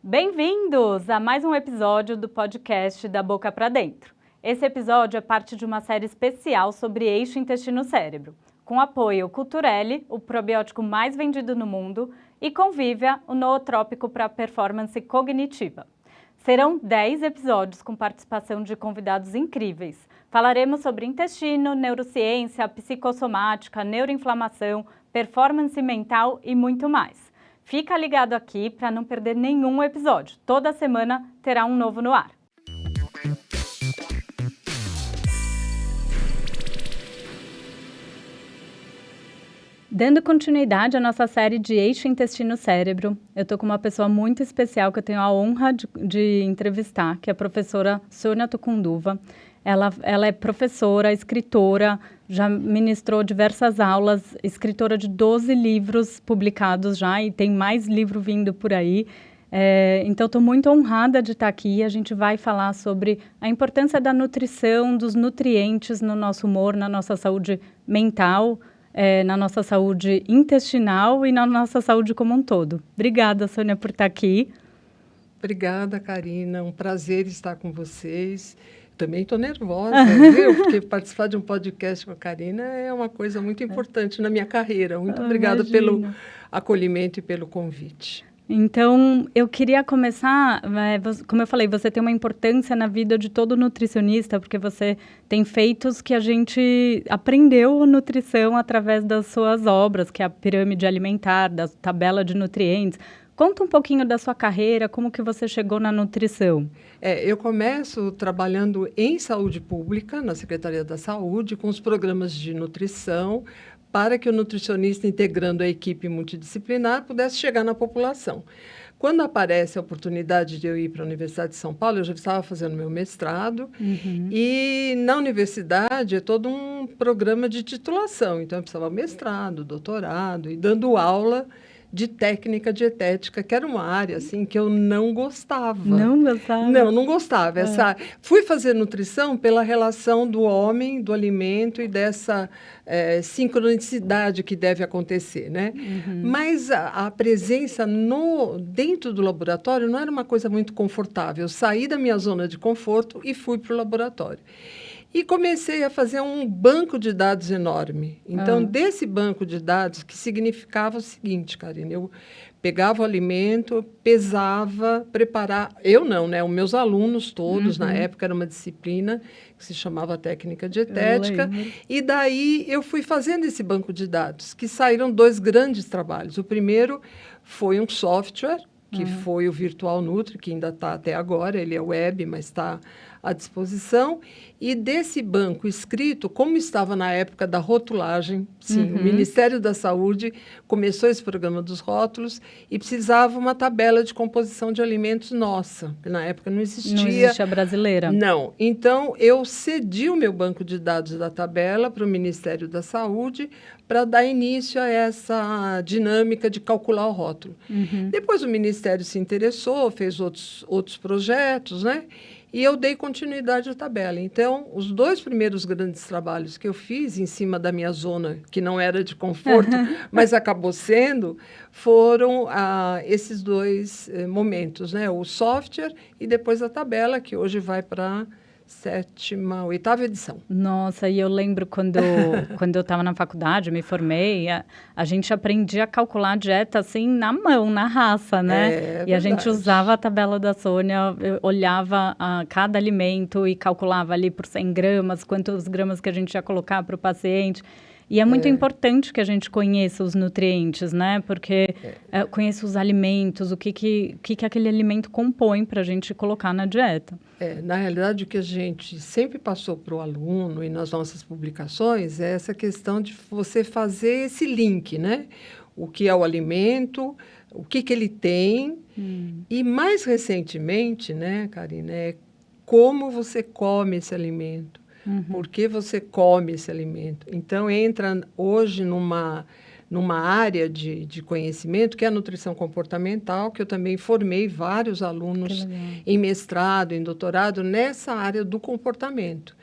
Bem-vindos a mais um episódio do podcast Da Boca para Dentro. Esse episódio é parte de uma série especial sobre eixo intestino-cérebro, com apoio Culturelle, o probiótico mais vendido no mundo, e Convívia, o nootrópico para performance cognitiva. Serão 10 episódios com participação de convidados incríveis. Falaremos sobre intestino, neurociência, psicossomática, neuroinflamação, performance mental e muito mais. Fica ligado aqui para não perder nenhum episódio. Toda semana terá um novo no ar. Dando continuidade à nossa série de eixo intestino-cérebro, eu estou com uma pessoa muito especial que eu tenho a honra de entrevistar, que é a professora Sônia Tucunduva. Ela é professora, escritora, já ministrou diversas aulas, escritora de 12 livros publicados já e tem mais livro vindo por aí. Então, estou muito honrada de estar aqui. A gente vai falar sobre a importância da nutrição, dos nutrientes no nosso humor, na nossa saúde mental, na nossa saúde intestinal e na nossa saúde como um todo. Obrigada, Sônia, por estar aqui. Obrigada, Karina. Um prazer estar com vocês. Também estou nervosa, viu? Porque participar de um podcast com a Karina é uma coisa muito importante na minha carreira. Muito obrigada pelo acolhimento e pelo convite. Então, eu queria começar, como eu falei, você tem uma importância na vida de todo nutricionista, porque você tem feitos que a gente aprendeu nutrição através das suas obras, que é a pirâmide alimentar, da tabela de nutrientes. Conta um pouquinho da sua carreira, como que você chegou na nutrição. Eu começo trabalhando em saúde pública, na Secretaria da Saúde, com os programas de nutrição, para que o nutricionista, integrando a equipe multidisciplinar, pudesse chegar na população. Quando aparece a oportunidade de eu ir para a Universidade de São Paulo, eu já estava fazendo meu mestrado, e na universidade é todo um programa de titulação, então eu precisava mestrado, doutorado, e dando aula de técnica dietética, que era uma área assim que eu não gostava. Não gostava? Não gostava. Fui fazer nutrição pela relação do homem, do alimento e dessa sincronicidade que deve acontecer, né? Mas a presença dentro do laboratório não era uma coisa muito confortável. Eu saí da minha zona de conforto e fui para o laboratório. E comecei a fazer um banco de dados enorme. Então, desse banco de dados, que significava o seguinte, Karina, eu pegava o alimento, pesava, preparava... Eu não, né? Os meus alunos todos, na época, era uma disciplina que se chamava técnica dietética. E daí eu fui fazendo esse banco de dados, que saíram 2 grandes trabalhos. O primeiro foi um software, que foi o Virtual Nutri, que ainda está até agora, ele é web, mas está à disposição, e desse banco escrito, como estava na época da rotulagem, sim, o Ministério da Saúde começou esse programa dos rótulos e precisava uma tabela de composição de alimentos nossa, que na época não existia. Não existia brasileira. Não. Então, eu cedi o meu banco de dados da tabela para o Ministério da Saúde para dar início a essa dinâmica de calcular o rótulo. Depois o Ministério se interessou, fez outros projetos, né? E eu dei continuidade à tabela. Então, os 2 primeiros grandes trabalhos que eu fiz em cima da minha zona, que não era de conforto, mas acabou sendo, foram esses 2 momentos, né? O software e depois a tabela, que hoje vai para 7ª, 8ª edição. Nossa, e eu lembro quando eu estava na faculdade, me formei, a gente aprendia a calcular a dieta assim na mão, na raça, né? E a gente usava a tabela da Sônia, olhava cada alimento e calculava ali por 100 gramas, quantos gramas que a gente ia colocar para o paciente. E é muito importante que a gente conheça os nutrientes, né? Porque conheça os alimentos, o que aquele alimento compõe para a gente colocar na dieta. Na realidade, o que a gente sempre passou para o aluno e nas nossas publicações é essa questão de você fazer esse link, né? O que é o alimento, o que ele tem. E mais recentemente, né, Karina, é como você come esse alimento. Por que você come esse alimento? Então, entra hoje numa área de conhecimento, que é a nutrição comportamental, que eu também formei vários alunos em mestrado, em doutorado, nessa área do comportamento.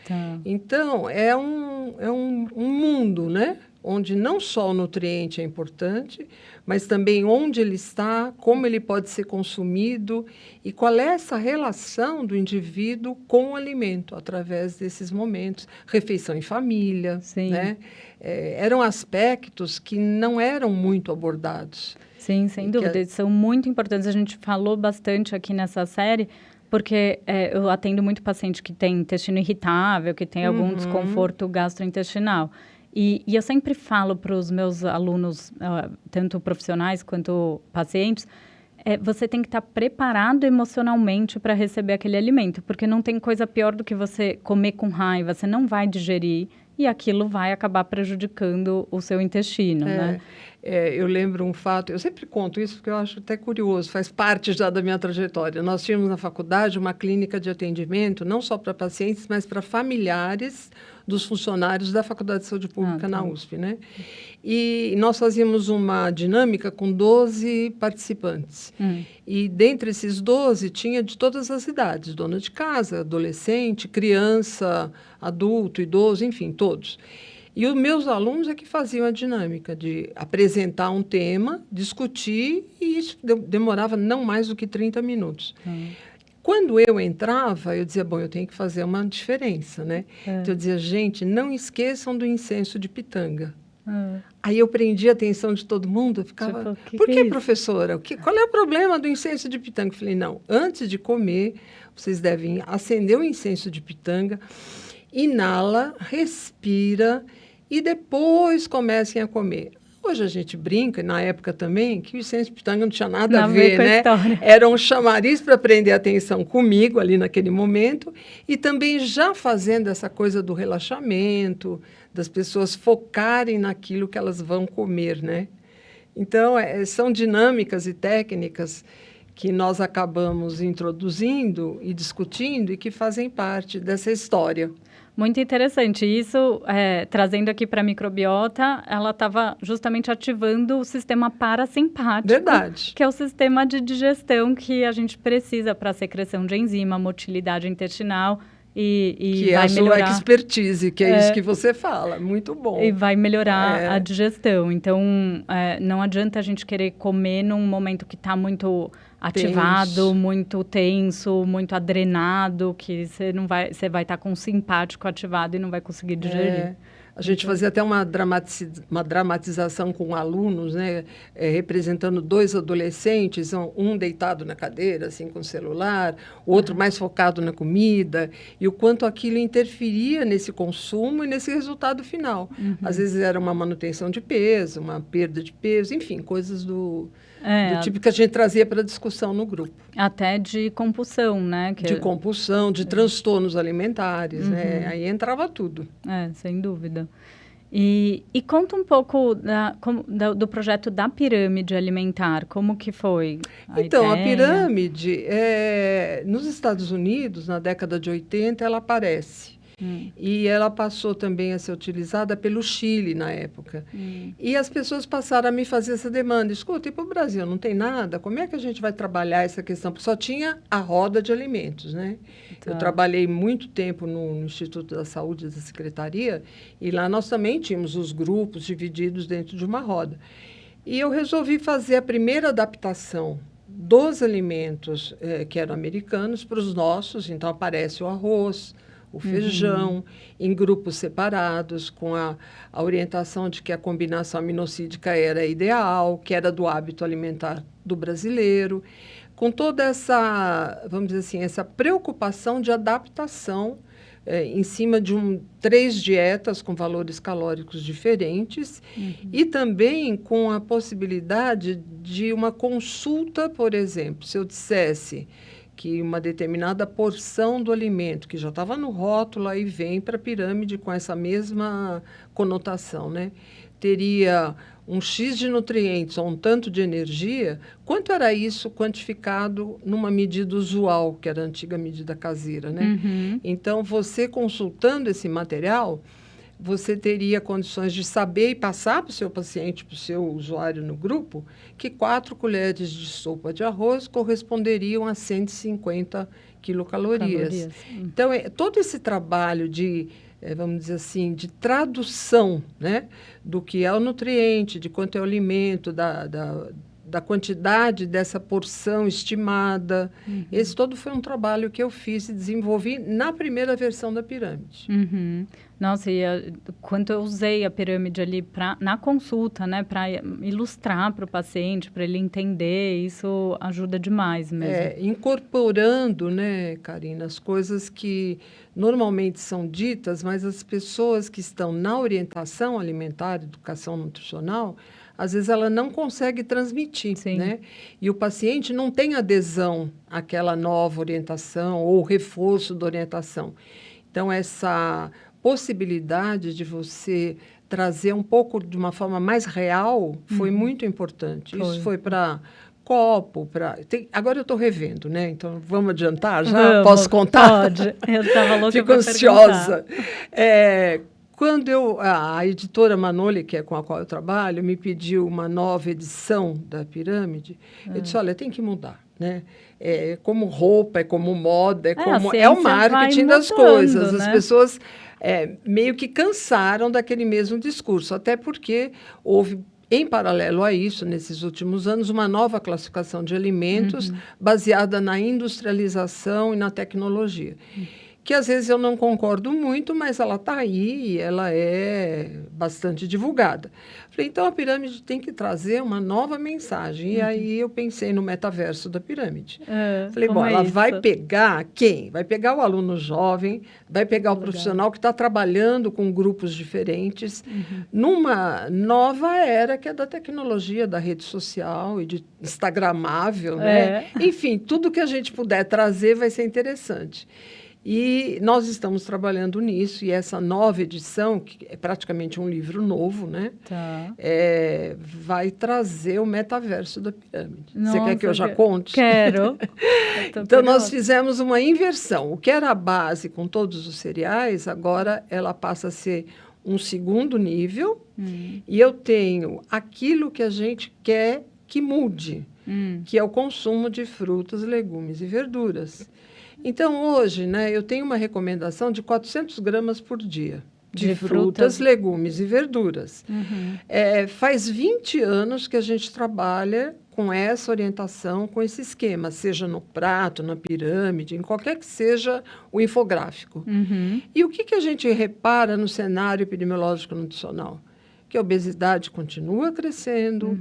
Então, é um mundo, né? onde não só o nutriente é importante, mas também onde ele está, como ele pode ser consumido e qual é essa relação do indivíduo com o alimento através desses momentos. Refeição em família, Sim. né? Eram aspectos que não eram muito abordados. Sim, sem dúvida. São muito importantes. A gente falou bastante aqui nessa série, porque eu atendo muito paciente que tem intestino irritável, que tem algum desconforto gastrointestinal. E eu sempre falo para os meus alunos, tanto profissionais quanto pacientes, você tem que estar preparado emocionalmente para receber aquele alimento, porque não tem coisa pior do que você comer com raiva, você não vai digerir e aquilo vai acabar prejudicando o seu intestino, né? Eu lembro um fato, eu sempre conto isso porque eu acho até curioso, faz parte já da minha trajetória. Nós tínhamos na faculdade uma clínica de atendimento, não só para pacientes, mas para familiares dos funcionários da Faculdade de Saúde Pública na USP, né? E nós fazíamos uma dinâmica com 12 participantes. E dentre esses 12 tinha de todas as idades, dona de casa, adolescente, criança, adulto, idoso, enfim, todos. E os meus alunos é que faziam a dinâmica de apresentar um tema, discutir, e isso demorava não mais do que 30 minutos. Quando eu entrava, eu dizia, bom, eu tenho que fazer uma diferença, né? Então, eu dizia, gente, não esqueçam do incenso de pitanga. Aí eu prendia a atenção de todo mundo, eu ficava, por que, professora? Qual é o problema do incenso de pitanga? Eu falei, não, antes de comer, vocês devem acender o incenso de pitanga, inala, respira e depois comecem a comer. Hoje a gente brinca, na época também, que o incenso de pitanga não tinha nada a ver, né? Era um chamariz para prender a atenção comigo ali naquele momento e também já fazendo essa coisa do relaxamento, das pessoas focarem naquilo que elas vão comer, né? Então, são dinâmicas e técnicas que nós acabamos introduzindo e discutindo e que fazem parte dessa história. Muito interessante. Isso, trazendo aqui para a microbiota, ela estava justamente ativando o sistema parasimpático. Verdade. Que é o sistema de digestão que a gente precisa para a secreção de enzima, motilidade intestinal e que vai é a melhorar. Sua expertise, que é isso que você fala. Muito bom. E vai melhorar a digestão. Então, não adianta a gente querer comer num momento que está muito ativado, muito tenso, muito adrenado, que você vai estar com o simpático ativado e não vai conseguir digerir. A gente fazia até uma dramatização com alunos, né, representando 2 adolescentes, um deitado na cadeira, assim, com o celular, o outro mais focado na comida, e o quanto aquilo interferia nesse consumo e nesse resultado final. Às vezes era uma manutenção de peso, uma perda de peso, enfim, coisas do tipo que a gente trazia para discussão no grupo. Até de compulsão, né? De compulsão, de transtornos alimentares, né? Aí entrava tudo. Sem dúvida. E conta um pouco do projeto da pirâmide alimentar, como que foi a ideia? A pirâmide, nos Estados Unidos, na década de 80, ela aparece. E ela passou também a ser utilizada pelo Chile na época. E as pessoas passaram a me fazer essa demanda. Escuta, e para o Brasil não tem nada? Como é que a gente vai trabalhar essa questão? Porque só tinha a roda de alimentos, né? Eu trabalhei muito tempo no Instituto da Saúde da Secretaria e lá nós também tínhamos os grupos divididos dentro de uma roda. E eu resolvi fazer a primeira adaptação dos alimentos que eram americanos para os nossos. Então, aparece o arroz, o feijão, em grupos separados, com a orientação de que a combinação aminocídica era ideal, que era do hábito alimentar do brasileiro, com toda essa, vamos dizer assim, essa preocupação de adaptação em cima de 3 dietas com valores calóricos diferentes e também com a possibilidade de uma consulta, por exemplo, se eu dissesse que uma determinada porção do alimento, que já estava no rótulo, aí vem para a pirâmide com essa mesma conotação, né? Teria um X de nutrientes ou um tanto de energia, quanto era isso quantificado numa medida usual, que era a antiga medida caseira, né? Então, você consultando esse material, você teria condições de saber e passar para o seu paciente, para o seu usuário no grupo, que 4 colheres de sopa de arroz corresponderiam a 150 quilocalorias. Então, todo esse trabalho de vamos dizer assim, de tradução, né, do que é o nutriente, de quanto é o alimento, da quantidade dessa porção estimada. Esse todo foi um trabalho que eu fiz e desenvolvi na primeira versão da pirâmide. Nossa, e quanto eu usei a pirâmide ali na consulta, né, para ilustrar para o paciente, para ele entender, isso ajuda demais mesmo. Incorporando, né, Karina, as coisas que normalmente são ditas, mas as pessoas que estão na orientação alimentar, educação nutricional, às vezes ela não consegue transmitir, né? E o paciente não tem adesão àquela nova orientação ou reforço da orientação. Então, essa possibilidade de você trazer um pouco de uma forma mais real foi muito importante. Isso foi para copo, agora eu estou revendo, né? Então, vamos adiantar já? Posso contar? Pode. Eu estava louca. Fico ansiosa. Quando a editora Manoli, que é com a qual eu trabalho, me pediu uma nova edição da pirâmide, eu disse, olha, tem que mudar, né? É como roupa, é como moda, é o marketing das coisas. Né? As pessoas meio que cansaram daquele mesmo discurso, até porque houve, em paralelo a isso, nesses últimos anos, uma nova classificação de alimentos baseada na industrialização e na tecnologia. Que às vezes eu não concordo muito, mas ela está aí e ela é bastante divulgada. Falei, então a pirâmide tem que trazer uma nova mensagem. E aí eu pensei no metaverso da pirâmide. Falei, bom, ela vai pegar quem? Vai pegar o aluno jovem, vai pegar o profissional que está trabalhando com grupos diferentes, numa nova era que é da tecnologia, da rede social e de instagramável, né? Enfim, tudo que a gente puder trazer vai ser interessante. E nós estamos trabalhando nisso, e essa nova edição, que é praticamente um livro novo, né? Vai trazer o metaverso da pirâmide. Nossa, você quer que eu já conte? Quero. Então, nós fizemos uma inversão. O que era a base com todos os cereais, agora ela passa a ser um segundo nível, e eu tenho aquilo que a gente quer que mude, que é o consumo de frutas, legumes e verduras. Então, hoje, né, eu tenho uma recomendação de 400 gramas por dia de frutas, legumes e verduras. Faz 20 anos que a gente trabalha com essa orientação, com esse esquema, seja no prato, na pirâmide, em qualquer que seja o infográfico. E o que a gente repara no cenário epidemiológico nutricional? Que a obesidade continua crescendo,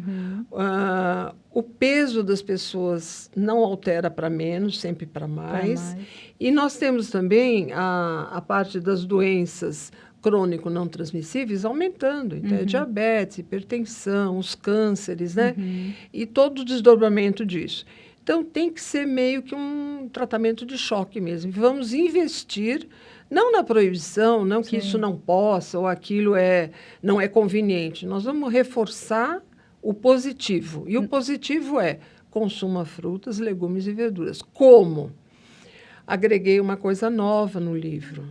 o peso das pessoas não altera para menos, sempre para mais. E nós temos também a parte das doenças crônico não transmissíveis aumentando. Então, diabetes, hipertensão, os cânceres, né? E todo o desdobramento disso. Então, tem que ser meio que um tratamento de choque mesmo. Vamos investir, não na proibição, não que isso não possa ou aquilo não é conveniente. Nós vamos reforçar o positivo. E o positivo é consuma frutas, legumes e verduras. Como? Agreguei uma coisa nova no livro.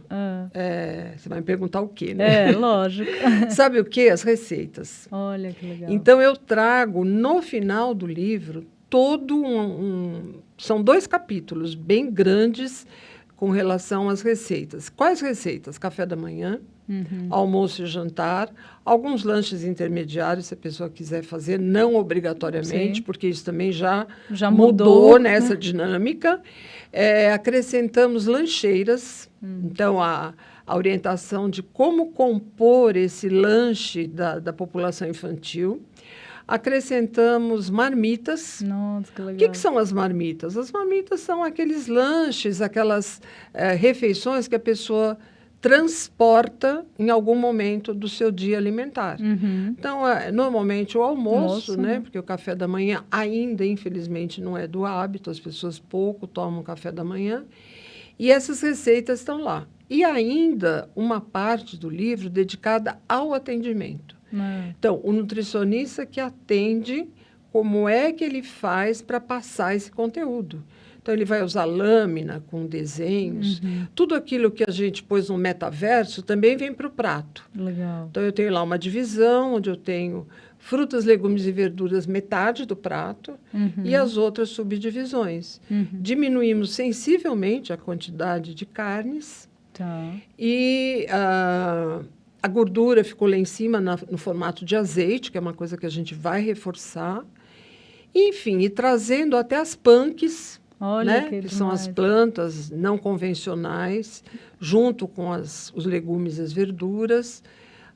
Você vai me perguntar o quê, né? Lógico. Sabe o quê? As receitas. Olha, que legal. Então, eu trago, no final do livro, todo são 2 capítulos bem grandes com relação às receitas. Quais receitas? Café da manhã, almoço e jantar, alguns lanches intermediários, se a pessoa quiser fazer, não obrigatoriamente, porque isso também já mudou nessa dinâmica. Acrescentamos lancheiras, então a orientação de como compor esse lanche da população infantil. Acrescentamos marmitas. Nossa, que legal. O que são as marmitas? As marmitas são aqueles lanches, aquelas refeições que a pessoa transporta em algum momento do seu dia alimentar. Então, normalmente o almoço, né? Porque o café da manhã ainda, infelizmente, não é do hábito, as pessoas pouco tomam café da manhã. E essas receitas estão lá. E ainda uma parte do livro dedicada ao atendimento. Então, o nutricionista que atende, como é que ele faz para passar esse conteúdo? Então, ele vai usar lâmina com desenhos. Tudo aquilo que a gente pôs no metaverso também vem para o prato. Legal. Então, eu tenho lá uma divisão onde eu tenho frutas, legumes e verduras, metade do prato, e as outras subdivisões. Diminuímos sensivelmente a quantidade de carnes, Tá. E a gordura ficou lá em cima no formato de azeite, que é uma coisa que a gente vai reforçar. Enfim, e trazendo até as punks, Olha né? que Que são as demais. plantas não convencionais, junto com os legumes e as verduras.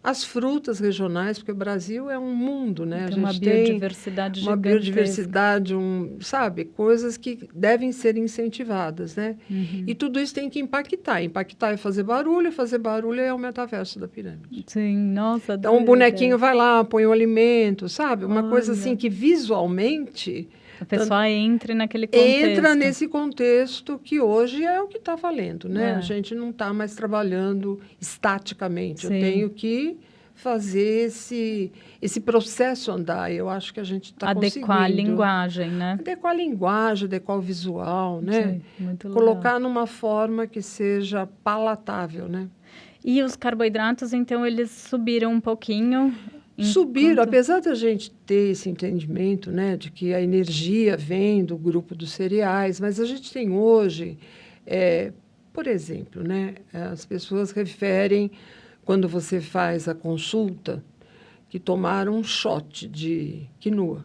As frutas regionais, porque o Brasil é um mundo, né? Tem A uma gente tem biodiversidade uma gigantesca. biodiversidade, sabe, coisas que devem ser incentivadas, né? Uhum. E tudo isso tem que impactar. Impactar é fazer barulho é aumentar o verso da pirâmide. Sim, nossa, Então, um bonequinho vai lá, põe o alimento, sabe? Uma coisa Olha. assim que visualmente a pessoa entre naquele contexto. entra nesse contexto que hoje é o que está valendo, né? É. A gente não está mais trabalhando estaticamente. Sim. Eu tenho que fazer esse processo andar. Eu acho que a gente está conseguindo. Adequar a linguagem, né? Adequar a linguagem, adequar o visual, né? Sim, muito legal. Colocar numa forma que seja palatável, né? E os carboidratos, então, eles subiram um pouquinho? Subiram, apesar da gente ter esse entendimento, né, de que a energia vem do grupo dos cereais, mas a gente tem hoje, por exemplo, né, as pessoas referem, quando você faz a consulta, que tomaram um shot de quinoa.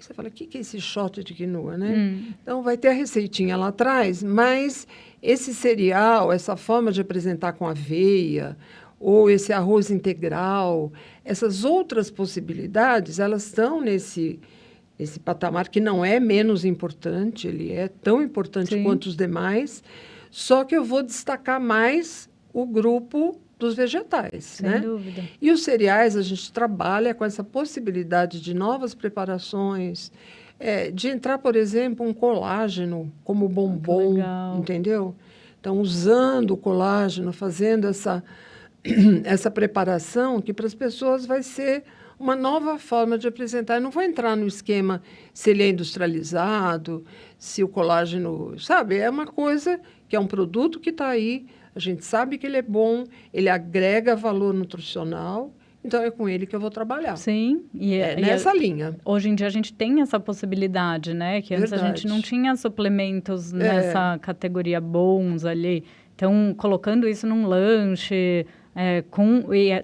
Você fala, o que é esse shot de quinoa, né? Então, vai ter a receitinha lá atrás, mas esse cereal, essa forma de apresentar com aveia, ou esse arroz integral, essas outras possibilidades, elas estão nesse patamar que não é menos importante, ele é tão importante Sim. quanto os demais, só que eu vou destacar mais o grupo dos vegetais, Sem né? dúvida. E os cereais, a gente trabalha com essa possibilidade de novas preparações, de entrar, por exemplo, um colágeno como bombom, legal. entendeu? Então, usando o colágeno, fazendo essa preparação, que para as pessoas vai ser uma nova forma de apresentar. Eu não vou entrar no esquema se ele é industrializado, se o colágeno... Sabe, é uma coisa que é um produto que está aí, a gente sabe que ele é bom, ele agrega valor nutricional, então é com ele que eu vou trabalhar. Sim. Nessa linha. Hoje em dia a gente tem essa possibilidade, né? Que antes a gente não tinha suplementos nessa categoria bons ali. Então, colocando isso num lanche...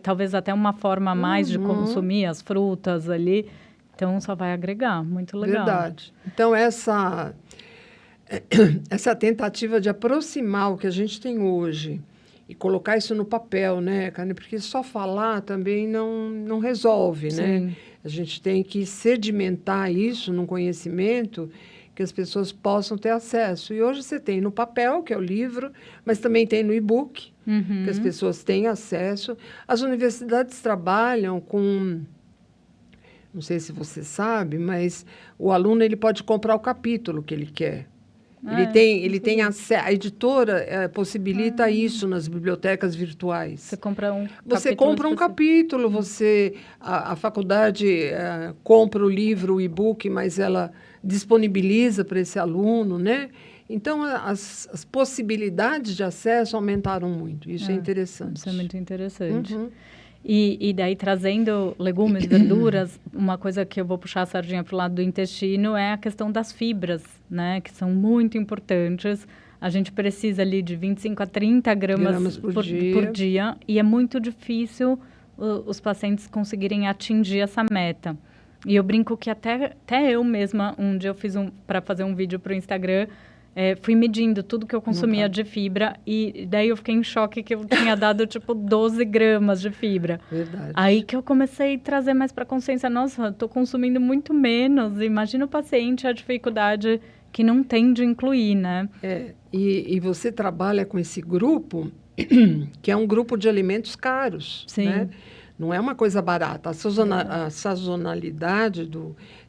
talvez até uma forma a mais de consumir as frutas ali. Então, só vai agregar. Muito legal. Verdade. Então, essa tentativa de aproximar o que a gente tem hoje e colocar isso no papel, né, Carne? Porque só falar também não resolve, né? A gente tem que sedimentar isso num conhecimento que as pessoas possam ter acesso. E hoje você tem no papel, que é o livro, mas também tem no e-book, que as pessoas têm acesso. As universidades trabalham com... Não sei se você sabe, mas o aluno ele pode comprar o capítulo que ele quer. Ele tem acesso... A editora possibilita isso nas bibliotecas virtuais. Você compra um Você compra um capítulo, a faculdade compra o livro, o e-book, mas ela disponibiliza para esse aluno, né? Então, as possibilidades de acesso aumentaram muito. Isso é interessante. Isso é muito interessante. E daí, trazendo legumes, verduras, uma coisa que eu vou puxar a sardinha para o lado do intestino é a questão das fibras, né? Que são muito importantes. A gente precisa ali de 25 a 30 gramas por dia. E é muito difícil os pacientes conseguirem atingir essa meta. E eu brinco que até eu mesma, um dia eu fiz para fazer um vídeo para o Instagram, fui medindo tudo que eu consumia de fibra e daí eu fiquei em choque que eu tinha dado, 12 gramas de fibra. Verdade. Aí que eu comecei a trazer mais para a consciência. Nossa, estou consumindo muito menos. Imagina o paciente, a dificuldade que não tem de incluir, né? E você trabalha com esse grupo, que é um grupo de alimentos caros, Sim. né? Não é uma coisa barata. A sazonalidade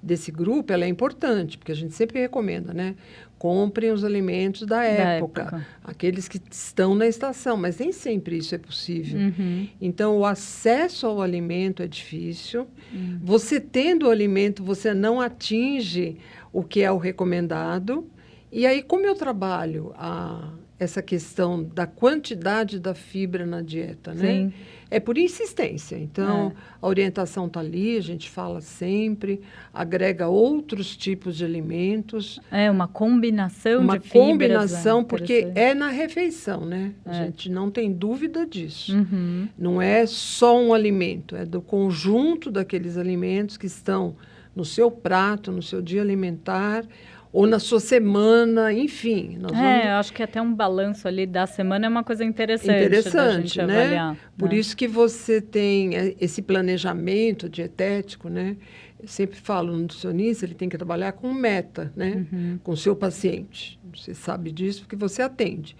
desse grupo ela é importante, porque a gente sempre recomenda, né? Comprem os alimentos da época, aqueles que estão na estação, mas nem sempre isso é possível. Então, o acesso ao alimento é difícil. Você tendo o alimento, você não atinge o que é o recomendado. E aí, como eu trabalho essa questão da quantidade da fibra na dieta, né? Sim. É por insistência. Então, a orientação está ali, a gente fala sempre, agrega outros tipos de alimentos. É uma combinação Uma de fibras. combinação, né? porque é na refeição, né? A gente não tem dúvida disso. Uhum. Não é só um alimento, é do conjunto daqueles alimentos que estão no seu prato, no seu dia alimentar, ou na sua semana, enfim. Nós vamos... eu acho que até um balanço ali da semana é uma coisa interessante da Interessante, gente né? avaliar. Por isso que você tem esse planejamento dietético, né? Eu sempre falo, o nutricionista, ele tem que trabalhar com meta, né? Com o seu paciente. Você sabe disso porque você atende.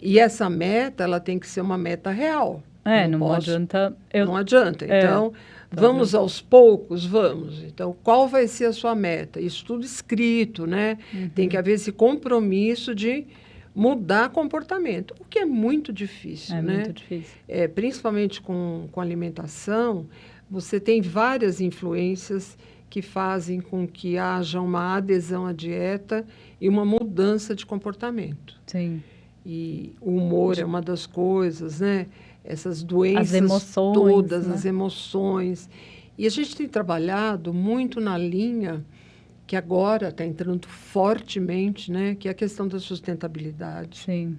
E essa meta, ela tem que ser uma meta real. Não adianta... Não adianta. Então, vamos aos poucos? Vamos. Então, qual vai ser a sua meta? Isso tudo escrito, né? Tem que haver esse compromisso de mudar comportamento, o que é muito difícil, né? Muito difícil. Principalmente com alimentação, você tem várias influências que fazem com que haja uma adesão à dieta e uma mudança de comportamento. Sim. E o humor é uma das coisas, né? Essas doenças as emoções, todas, né? as emoções. E a gente tem trabalhado muito na linha que agora está entrando fortemente, né? Que é a questão da sustentabilidade, Sim.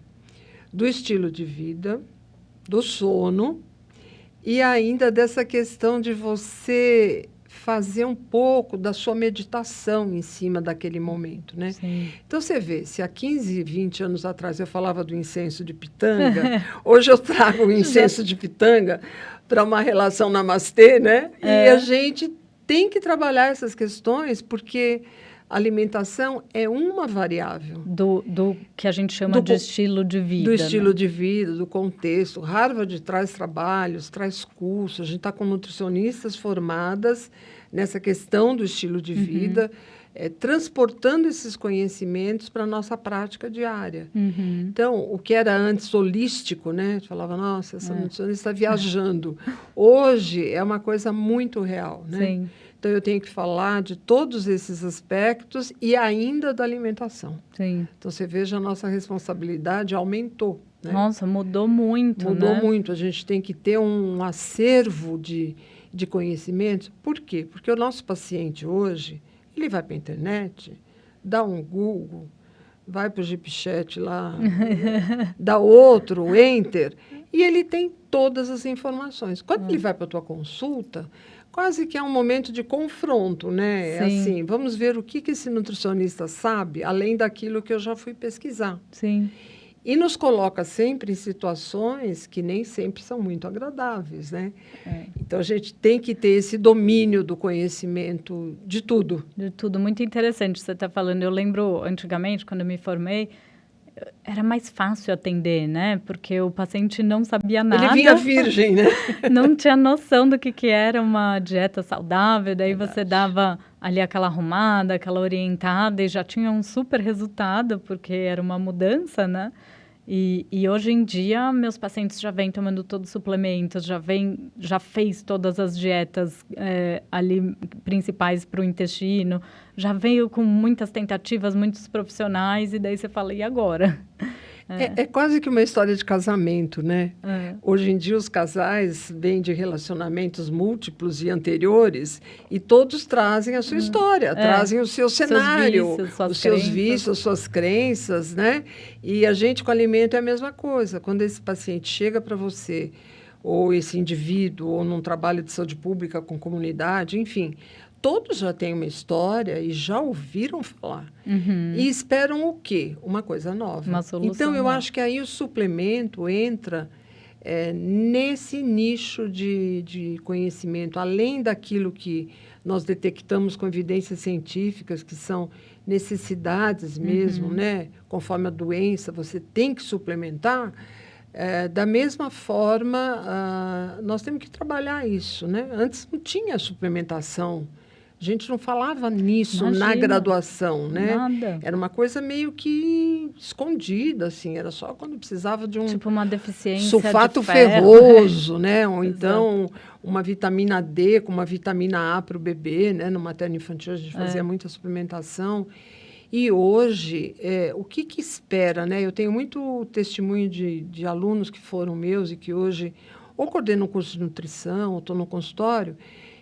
do estilo de vida, do sono e ainda dessa questão de você fazer um pouco da sua meditação em cima daquele momento, né? Sim. Então, você vê, se há 15, 20 anos atrás eu falava do incenso de pitanga, hoje eu trago o incenso de pitanga para uma relação namastê, né? E a gente tem que trabalhar essas questões porque a alimentação é uma variável. Do que a gente chama de estilo de vida. Do estilo né? de vida, do contexto. Harvard traz trabalhos, traz cursos. A gente está com nutricionistas formadas nessa questão do estilo de vida, transportando esses conhecimentos para a nossa prática diária. Então, o que era antes holístico, né? Você falava, nossa, essa nutricionista está viajando. Hoje é uma coisa muito real, né? Sim. Então, eu tenho que falar de todos esses aspectos e ainda da alimentação. Sim. Então, você veja, a nossa responsabilidade aumentou. Né? Nossa, mudou muito, Mudou né? muito. A gente tem que ter um acervo de conhecimentos. Por quê? Porque o nosso paciente hoje, ele vai para a internet, dá um Google, vai para o GPChat lá, dá outro, Enter, e ele tem todas as informações. Quando ele vai para a tua consulta, quase que é um momento de confronto, né? É assim, vamos ver o que esse nutricionista sabe, além daquilo que eu já fui pesquisar. Sim. E nos coloca sempre em situações que nem sempre são muito agradáveis, né? Então, a gente tem que ter esse domínio do conhecimento de tudo. De tudo. Muito interessante você está falando. Eu lembro, antigamente, quando eu me formei, era mais fácil atender, né? Porque o paciente não sabia nada. Ele vinha virgem, né? Não tinha noção do que era uma dieta saudável. Daí você dava ali aquela arrumada, aquela orientada e já tinha um super resultado, porque era uma mudança, né? E hoje em dia, meus pacientes já vêm tomando todos os suplementos, já fez todas as dietas ali principais para o intestino, já veio com muitas tentativas, muitos profissionais, e daí você fala, e agora? É quase que uma história de casamento, né? Hoje em dia, os casais vêm de relacionamentos múltiplos e anteriores e todos trazem a sua história, trazem o seu cenário, os seus vícios, suas crenças, né? E a gente, com alimento, é a mesma coisa. Quando esse paciente chega para você, ou esse indivíduo, ou num trabalho de saúde pública com comunidade, enfim... Todos já têm uma história e já ouviram falar. E esperam o quê? Uma coisa nova. Uma solução então, eu nova. acho que aí o suplemento entra nesse nicho de conhecimento, além daquilo que nós detectamos com evidências científicas, que são necessidades mesmo, né? Conforme a doença, você tem que suplementar. Da mesma forma, nós temos que trabalhar isso, né? Antes não tinha suplementação. A gente não falava nisso na graduação, né? Nada. Era uma coisa meio que escondida, assim. Era só quando precisava de um... Tipo uma deficiência sulfato de ferro. ferroso, né? Ou então uma vitamina D com uma vitamina A para o bebê, né? No materno infantil a gente fazia muita suplementação. E hoje, o que espera, né? Eu tenho muito testemunho de alunos que foram meus e que hoje ou coordenam um curso de nutrição, ou estão no consultório,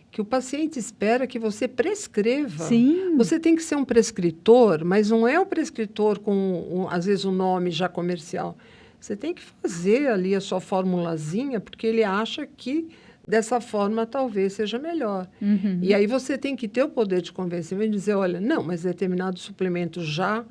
que o paciente espera que você prescreva. Sim. Você tem que ser um prescritor, mas não é um prescritor com, às vezes, um nome já comercial. Você tem que fazer ali a sua formulazinha, porque ele acha que dessa forma talvez seja melhor. Uhum. E aí você tem que ter o poder de convencimento e dizer, olha, não, mas determinado suplemento já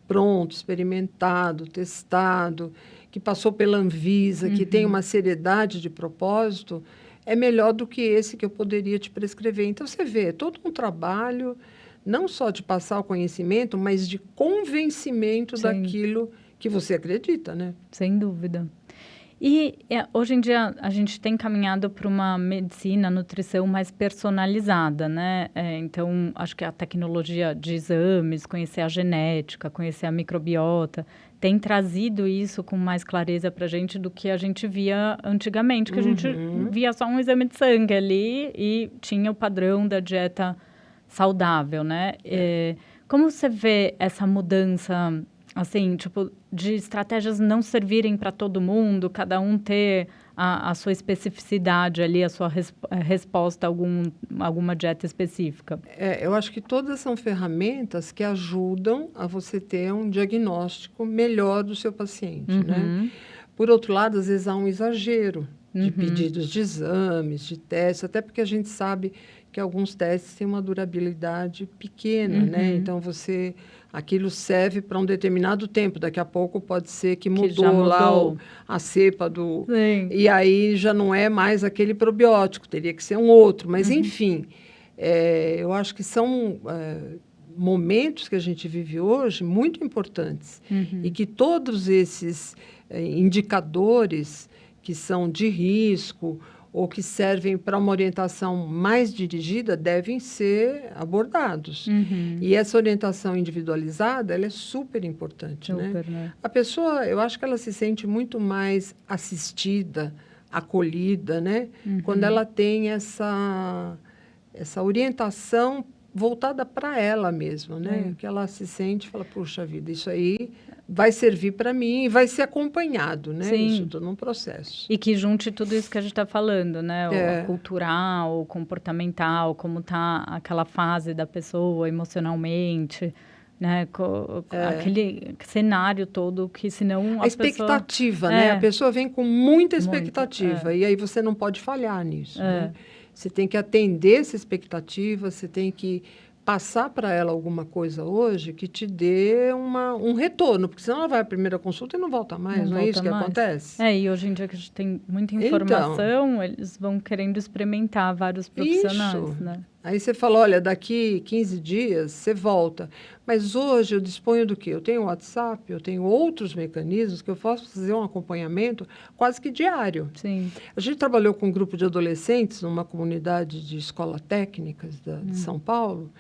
pronto, experimentado, testado, que passou pela Anvisa, que tem uma seriedade de propósito, é melhor do que esse que eu poderia te prescrever. Então, você vê, todo um trabalho, não só de passar o conhecimento, mas de convencimento Sim. daquilo que você acredita, né? Sem dúvida. E hoje em dia a gente tem caminhado para uma medicina, nutrição mais personalizada, né? Então, acho que a tecnologia de exames, conhecer a genética, conhecer a microbiota, tem trazido isso com mais clareza para a gente do que a gente via antigamente, que a gente via só um exame de sangue ali e tinha o padrão da dieta saudável, né? Como você vê essa mudança, assim, tipo, de estratégias não servirem para todo mundo, cada um ter a sua especificidade ali, a sua resposta a alguma dieta específica? Eu acho que todas são ferramentas que ajudam a você ter um diagnóstico melhor do seu paciente, né? Por outro lado, às vezes há um exagero de pedidos de exames, de testes, até porque a gente sabe que alguns testes têm uma durabilidade pequena, né? Então, aquilo serve para um determinado tempo. Daqui a pouco pode ser que mudou lá a cepa do... Sim. E aí já não é mais aquele probiótico, teria que ser um outro. Mas, enfim, eu acho que são momentos que a gente vive hoje muito importantes. E que todos esses indicadores que são de risco ou que servem para uma orientação mais dirigida, devem ser abordados. E essa orientação individualizada, ela é super importante, né? A pessoa, eu acho que ela se sente muito mais assistida, acolhida, né? Quando ela tem essa orientação voltada para ela mesma, né? Que ela se sente e fala, puxa vida, isso aí vai servir para mim e vai ser acompanhado, né? Sim. Isso tudo num processo. E que junte tudo isso que a gente está falando, né? O cultural, o comportamental, como está aquela fase da pessoa emocionalmente, né? Aquele cenário todo que senão a expectativa, né? A pessoa vem com muita expectativa e aí você não pode falhar nisso, né? Você tem que atender essa expectativa, você tem que passar para ela alguma coisa hoje que te dê um retorno, porque senão ela vai à primeira consulta e não volta mais, não é isso que acontece? E hoje em dia que a gente tem muita informação, eles vão querendo experimentar vários profissionais, né? Aí você fala, olha, daqui 15 dias você volta. Mas hoje eu disponho do quê? Eu tenho WhatsApp, eu tenho outros mecanismos que eu posso fazer um acompanhamento quase que diário. Sim. A gente trabalhou com um grupo de adolescentes numa comunidade de escola técnicas de São Paulo,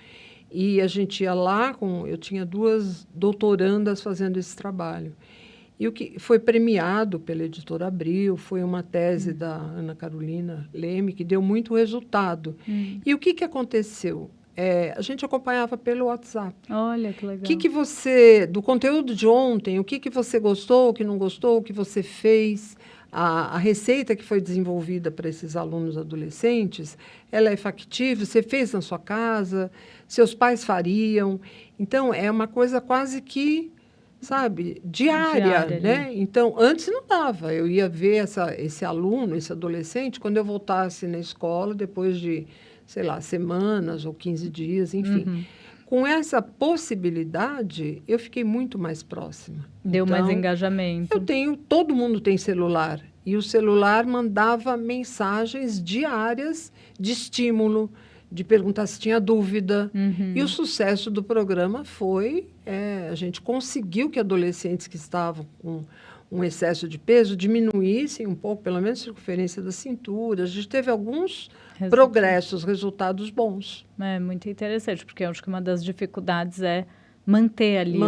e a gente ia lá, eu tinha 2 doutorandas fazendo esse trabalho. E o que foi premiado pela editora Abril foi uma tese da Ana Carolina Leme, que deu muito resultado. E o que aconteceu? A gente acompanhava pelo WhatsApp. Olha, que legal. O que você, do conteúdo de ontem, o que você gostou, o que não gostou, o que você fez, a receita que foi desenvolvida para esses alunos adolescentes, ela é factível? Você fez na sua casa? Seus pais fariam? Então, é uma coisa quase que, sabe, diária, né? Então, antes não dava. Eu ia ver esse aluno, esse adolescente, quando eu voltasse na escola, depois de, sei lá, semanas ou 15 dias, enfim. Com essa possibilidade, eu fiquei muito mais próxima. Deu mais engajamento. Todo mundo tem celular. E o celular mandava mensagens diárias de estímulo, de perguntar se tinha dúvida. E o sucesso do programa foi... a gente conseguiu que adolescentes que estavam com um excesso de peso diminuíssem um pouco, pelo menos a circunferência da cintura. A gente teve alguns progressos, resultados bons. É muito interessante, porque eu acho que uma das dificuldades é manter ali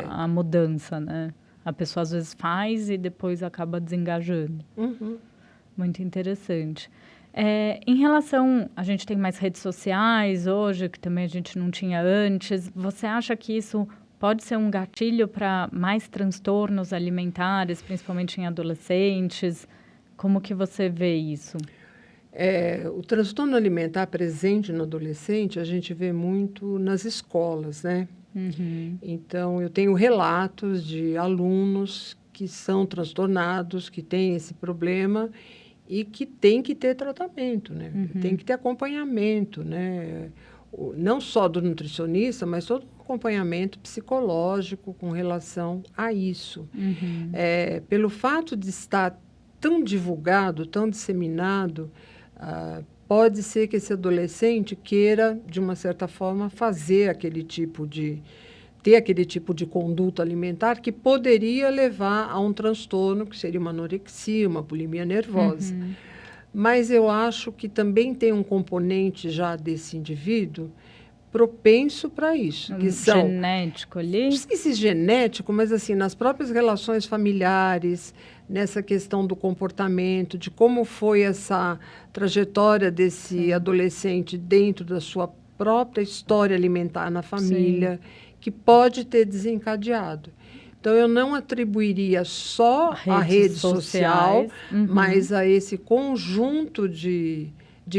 a mudança, né? A pessoa às vezes faz e depois acaba desengajando. Muito interessante. Em relação, a gente tem mais redes sociais hoje, que também a gente não tinha antes, você acha que isso pode ser um gatilho para mais transtornos alimentares, principalmente em adolescentes? Como que você vê isso? O transtorno alimentar presente no adolescente, a gente vê muito nas escolas, né? Então, eu tenho relatos de alunos que são transtornados, que têm esse problema e que tem que ter tratamento, né? Tem que ter acompanhamento, né? Não só do nutricionista, mas todo o acompanhamento psicológico com relação a isso. Pelo fato de estar tão divulgado, tão disseminado, pode ser que esse adolescente queira, de uma certa forma, ter aquele tipo de conduta alimentar que poderia levar a um transtorno, que seria uma anorexia, uma bulimia nervosa. Mas eu acho que também tem um componente já desse indivíduo propenso para isso. Que são, genético ali? Não sei se genético, mas assim, nas próprias relações familiares, nessa questão do comportamento, de como foi essa trajetória desse adolescente dentro da sua própria história alimentar na família, que pode ter desencadeado. Então, eu não atribuiria só à rede social, mas a esse conjunto de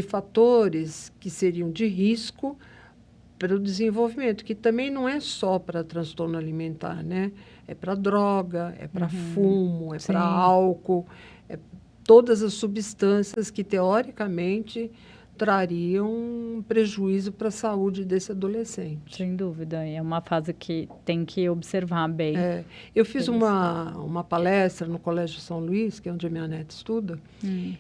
fatores que seriam de risco para o desenvolvimento, que também não é só para transtorno alimentar, né? É para droga, é para fumo, é para álcool, todas as substâncias que, teoricamente, trariam prejuízo para a saúde desse adolescente. Sem dúvida, é uma fase que tem que observar bem. Eu fiz uma palestra no Colégio São Luís, que é onde a minha neta estuda,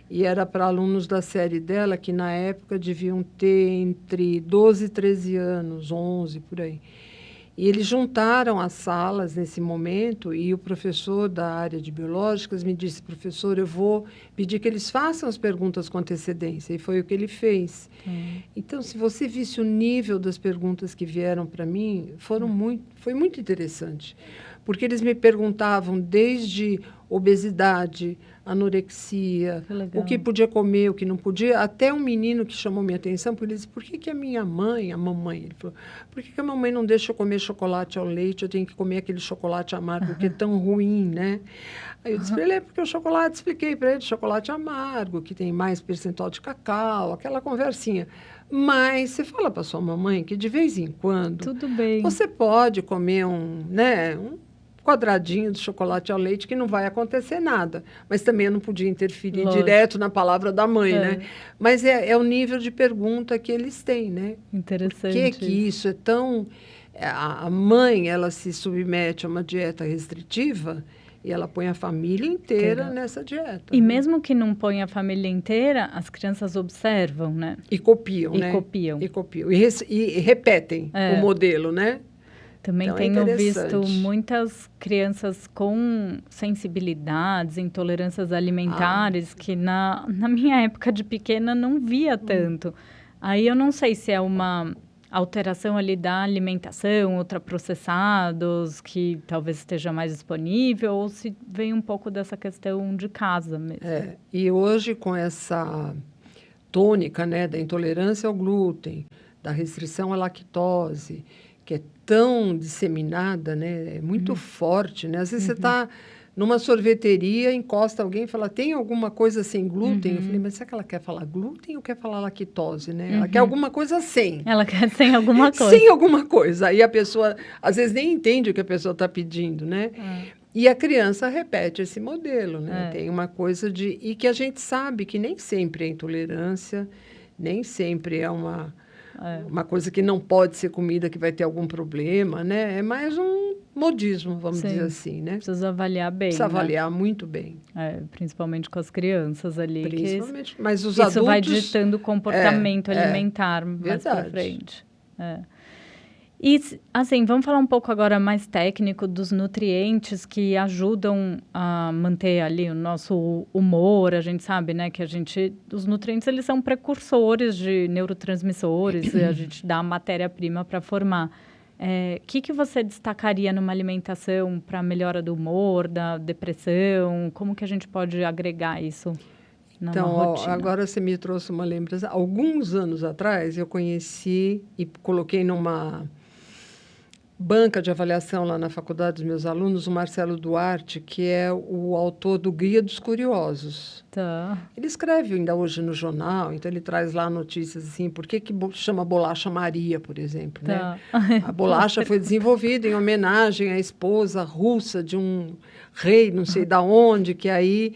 e era para alunos da série dela, que na época deviam ter entre 12 e 13 anos, 11, por aí. E eles juntaram as salas nesse momento e o professor da área de biológicas me disse, professor, eu vou pedir que eles façam as perguntas com antecedência. E foi o que ele fez. Então, se você visse o nível das perguntas que vieram para mim, foi muito interessante. Porque eles me perguntavam desde obesidade, anorexia, o que podia comer, o que não podia, até um menino que chamou minha atenção, porque ele disse, por que a mamãe, ele falou, por que a mamãe não deixa eu comer chocolate ao leite, eu tenho que comer aquele chocolate amargo que é tão ruim, né? Aí eu disse para ele, porque o chocolate, expliquei para ele, chocolate amargo, que tem mais percentual de cacau, aquela conversinha. Mas você fala para sua mamãe que de vez em quando tudo bem, você pode comer um quadradinho de chocolate ao leite que não vai acontecer nada. Mas também eu não podia interferir direto na palavra da mãe, né? Mas é o nível de pergunta que eles têm, né? Interessante. Por que isso é tão... A mãe, ela se submete a uma dieta restritiva e ela põe a família inteira nessa dieta. E mesmo que não põe a família inteira, as crianças observam, né? E copiam, né? E copiam. E repetem o modelo, né? Também então, tenho visto muitas crianças com sensibilidades, intolerâncias alimentares, que na minha época de pequena não via tanto. Aí eu não sei se é uma alteração ali da alimentação, ultraprocessados, que talvez esteja mais disponível, ou se vem um pouco dessa questão de casa mesmo. E hoje, com essa tônica, né, da intolerância ao glúten, da restrição à lactose, que é tão disseminada, né? É muito forte, né? Às vezes você está numa sorveteria, encosta alguém e fala, tem alguma coisa sem glúten? Eu falei, mas será que ela quer falar glúten ou quer falar lactose, né? Ela quer alguma coisa sem. Ela quer sem alguma coisa. Sem alguma coisa. Aí a pessoa, às vezes, nem entende o que a pessoa está pedindo, né? E a criança repete esse modelo, né? Tem uma coisa de... E que a gente sabe que nem sempre é intolerância, nem sempre é uma coisa que não pode ser comida, que vai ter algum problema, né? É mais um modismo, vamos dizer assim, né? Precisa avaliar bem, Precisa avaliar muito bem. Principalmente com as crianças ali. Principalmente, mas os isso adultos... vai ditando o comportamento alimentar mais verdade. pra frente. E, assim, vamos falar um pouco agora mais técnico dos nutrientes que ajudam a manter ali o nosso humor. A gente sabe, né, que os nutrientes, eles são precursores de neurotransmissores e a gente dá a matéria-prima para formar. Que você destacaria numa alimentação para a melhora do humor, da depressão? Como que a gente pode agregar isso? numa Então, rotina. agora você me trouxe uma lembrança. Alguns anos atrás, eu conheci e coloquei numa banca de avaliação lá na faculdade dos meus alunos o Marcelo Duarte, que é o autor do Guia dos Curiosos. Tá. Ele escreve ainda hoje no jornal, então ele traz lá notícias assim, por que chama bolacha Maria, por exemplo, Tá. né? A bolacha foi desenvolvida em homenagem à esposa russa de um rei, não sei da onde, que aí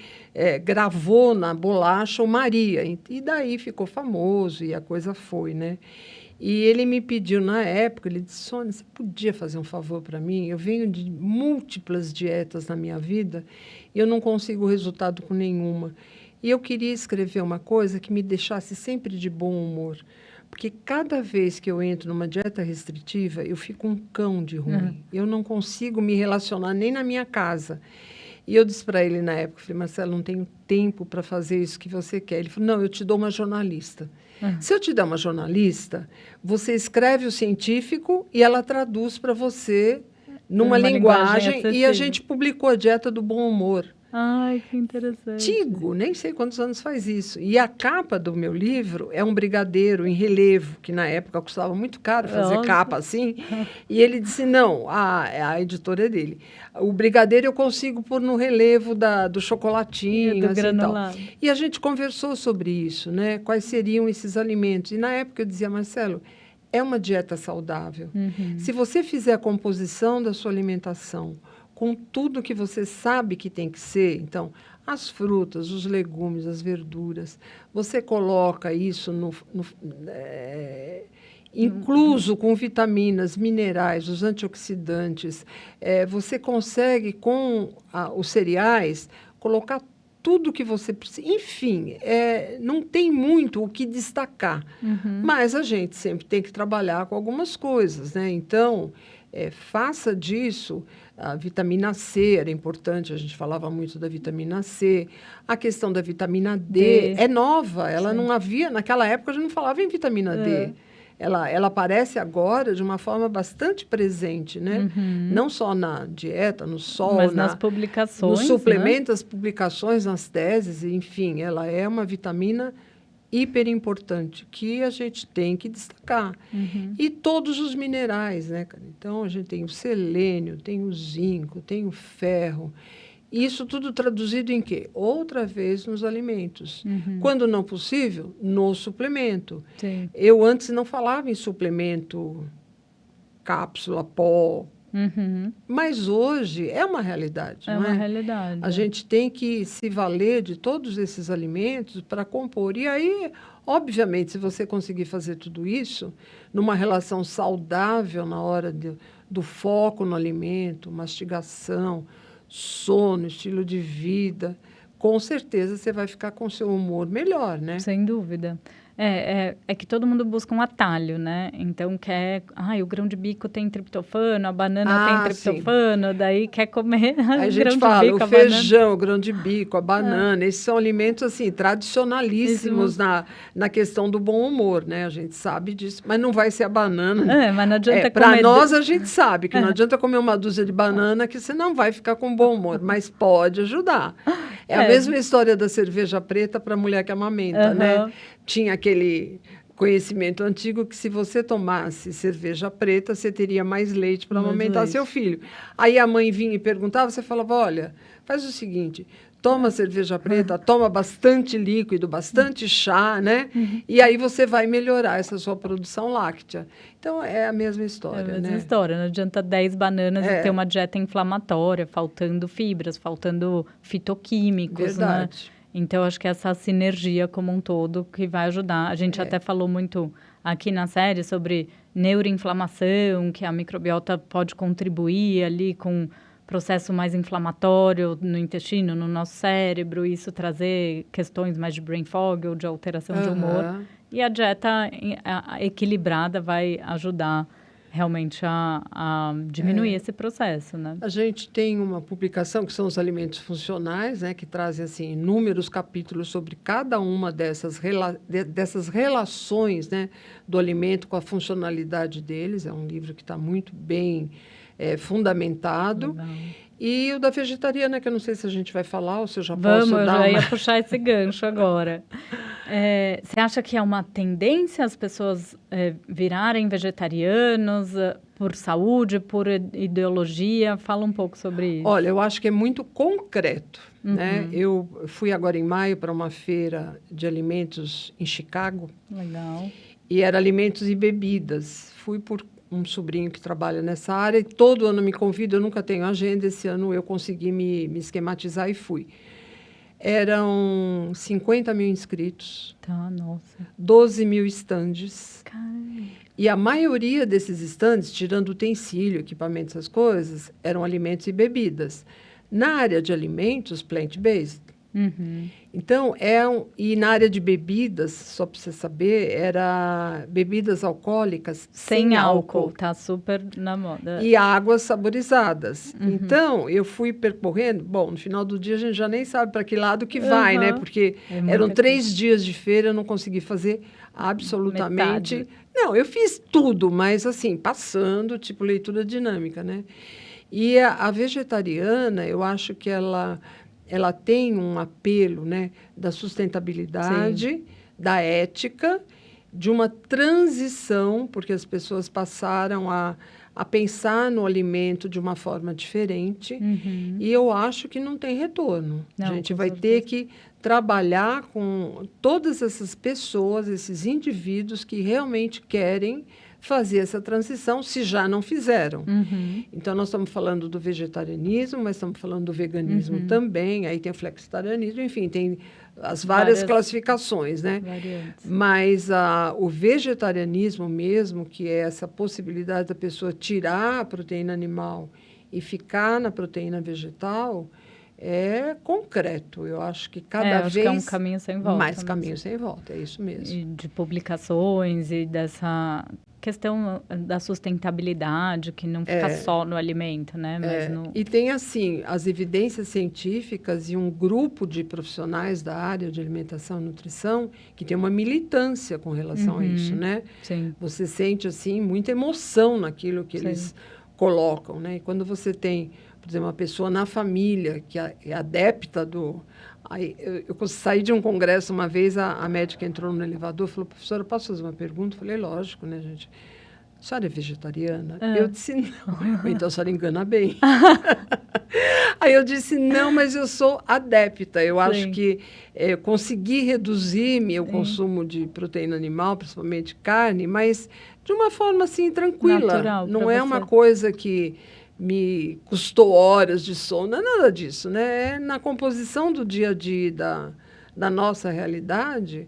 gravou na bolacha o Maria, e daí ficou famoso e a coisa foi, né? E ele me pediu na época, ele disse, Sônia, você podia fazer um favor para mim? Eu venho de múltiplas dietas na minha vida e eu não consigo resultado com nenhuma. E eu queria escrever uma coisa que me deixasse sempre de bom humor. Porque cada vez que eu entro numa dieta restritiva, eu fico um cão de ruim. Uhum. Eu não consigo me relacionar nem na minha casa. E eu disse para ele na época, falei, Marcelo, não tenho tempo para fazer isso que você quer. Ele falou, não, eu te dou uma jornalista. Se eu te der uma jornalista, você escreve o científico e ela traduz para você numa linguagem e a gente publicou a Dieta do Bom Humor. Ai, que interessante. Antigo, nem sei quantos anos faz isso. E a capa do meu livro é um brigadeiro em relevo, que na época custava muito caro fazer capa assim. E ele disse, não, a editora é dele. O brigadeiro eu consigo pôr no relevo do chocolatinho. Do assim, granulado. E a gente conversou sobre isso, né? Quais seriam esses alimentos. E na época eu dizia, Marcelo, é uma dieta saudável. Uhum. Se você fizer a composição da sua alimentação com tudo que você sabe que tem que ser, então, as frutas, os legumes, as verduras, você coloca isso incluso com vitaminas, minerais, os antioxidantes, você consegue, com os cereais, colocar tudo que você precisa. Enfim, não tem muito o que destacar, mas a gente sempre tem que trabalhar com algumas coisas, né? Então, faça disso. A vitamina C era importante, a gente falava muito da vitamina C. A questão da vitamina D é nova, ela não havia, naquela época a gente não falava em vitamina D. Ela aparece agora de uma forma bastante presente, né? Não só na dieta, no sol, mas nas publicações, nos suplementos, as publicações, nas teses, enfim, ela é uma vitamina hiper importante, que a gente tem que destacar. E todos os minerais, né, cara? Então, a gente tem o selênio, tem o zinco, tem o ferro. Isso tudo traduzido em quê? Outra vez nos alimentos. Quando não possível, no suplemento. Sim. Eu antes não falava em suplemento, cápsula, pó, mas hoje é uma realidade. É não uma realidade. A gente tem que se valer de todos esses alimentos para compor. E aí, obviamente, se você conseguir fazer tudo isso, numa relação saudável na hora do foco no alimento, mastigação, sono, estilo de vida, com certeza você vai ficar com o seu humor melhor, né? Sem dúvida. É que todo mundo busca um atalho, né? Então, o grão de bico tem triptofano, a banana tem triptofano, sim. Daí quer comer a gente fala, o feijão, o grão de bico, a banana, esses são alimentos, assim, tradicionalíssimos na questão do bom humor, né? A gente sabe disso, mas não vai ser a banana. Mas não adianta comer... Para nós, a gente sabe que não adianta comer uma dúzia de banana que você não vai ficar com bom humor, mas pode ajudar. É a mesma história da cerveja preta para a mulher que amamenta, né? Tinha aquele conhecimento antigo que se você tomasse cerveja preta, você teria mais leite para amamentar seu filho. Aí a mãe vinha e perguntava, você falava, olha, faz o seguinte, toma cerveja preta, toma bastante líquido, bastante chá, né? E aí você vai melhorar essa sua produção láctea. Então, é a mesma história, É a mesma história, não adianta 10 bananas e ter uma dieta inflamatória, faltando fibras, faltando fitoquímicos, verdade. Né? Então, acho que essa sinergia como um todo que vai ajudar. A gente até falou muito aqui na série sobre neuroinflamação, que a microbiota pode contribuir ali com processo mais inflamatório no intestino, no nosso cérebro, isso trazer questões mais de brain fog ou de alteração de humor. E a dieta equilibrada vai ajudar realmente a diminuir esse processo, né? A gente tem uma publicação que são os alimentos funcionais, né, que trazem assim inúmeros capítulos sobre cada uma dessas relações, né, do alimento com a funcionalidade deles. É um livro que está muito bem fundamentado. E o da vegetariana, que eu não sei se a gente vai falar ou se eu já Vamos, posso eu dar já ia uma... puxar esse gancho agora. Você acha que é uma tendência as pessoas virarem vegetarianos por saúde, por ideologia? Fala um pouco sobre isso. Olha, eu acho que é muito concreto, né? Eu fui agora em maio para uma feira de alimentos em Chicago. Legal. E era alimentos e bebidas. Fui por um sobrinho que trabalha nessa área e todo ano me convida, eu nunca tenho agenda, esse ano eu consegui me esquematizar e fui. Eram 50 mil inscritos, Tá, nossa. 12 mil estandes. Caramba. E a maioria desses estandes, tirando utensílio, equipamento, essas coisas, eram alimentos e bebidas. Na área de alimentos, plant-based. Então, e na área de bebidas, só para você saber, era bebidas alcoólicas sem álcool. Tá super na moda. E águas saborizadas. Então, eu fui percorrendo. Bom, no final do dia, a gente já nem sabe para que lado que vai, né? Porque eram 3 dias de feira, eu não consegui fazer absolutamente... Metade. Não, eu fiz tudo, mas assim, passando, tipo leitura dinâmica, né? E a vegetariana, eu acho que ela tem um apelo, né, da sustentabilidade, Sim. da ética, de uma transição, porque as pessoas passaram a pensar no alimento de uma forma diferente, e eu acho que não tem retorno. Não, a gente com vai certeza. ter que trabalhar com todas essas pessoas, esses indivíduos que realmente querem fazer essa transição, se já não fizeram. Então, nós estamos falando do vegetarianismo, mas estamos falando do veganismo também, aí tem o flexitarianismo, enfim, tem as várias classificações, né? Variantes. Mas o vegetarianismo mesmo, que é essa possibilidade da pessoa tirar a proteína animal e ficar na proteína vegetal, é concreto. Eu acho que cada acho vez que é um caminho sem volta. mais mesmo. caminho sem volta, é isso mesmo. E de publicações e dessa questão da sustentabilidade, que não fica só no alimento, né? Mas E tem, assim, as evidências científicas e um grupo de profissionais da área de alimentação e nutrição que tem uma militância com relação a isso, né? Sim. Você sente, assim, muita emoção naquilo que eles colocam, né? E quando você tem, por exemplo, uma pessoa na família que é adepta do... Aí, eu saí de um congresso uma vez, a médica entrou no elevador e falou, professora, posso fazer uma pergunta? Eu falei, lógico, né, gente? A senhora é vegetariana? Eu disse, não. Então, a senhora engana bem. Aí eu disse, não, mas eu sou adepta. Eu acho que consegui reduzir meu consumo de proteína animal, principalmente carne, mas de uma forma, assim, tranquila. Natural, não é uma coisa que me custou horas de sono, não é nada disso, né? É na composição do dia a dia da nossa realidade,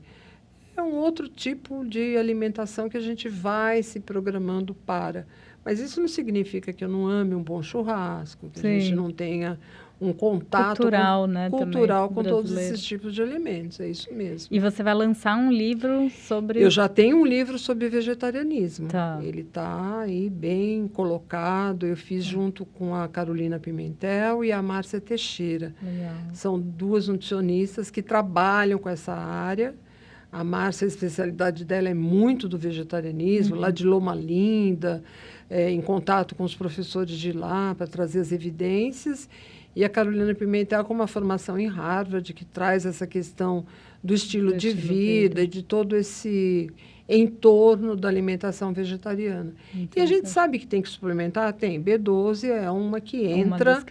é um outro tipo de alimentação que a gente vai se programando para. Mas isso não significa que eu não ame um bom churrasco, que a gente não tenha um contato cultural, né, cultural também, com todos brasileiro. esses tipos de alimentos, é isso mesmo. E você vai lançar um livro sobre... Eu já tenho um livro sobre vegetarianismo. Tá. Ele está aí bem colocado. Eu fiz junto com a Carolina Pimentel e a Márcia Teixeira. Legal. São 2 nutricionistas que trabalham com essa área. A Márcia, a especialidade dela é muito do vegetarianismo, lá de Loma Linda, em contato com os professores de lá para trazer as evidências. E a Carolina Pimentel com uma formação em Harvard, que traz essa questão do estilo de vida e de todo esse entorno da alimentação vegetariana. E a gente sabe que tem que suplementar? Tem. B12 é uma que entra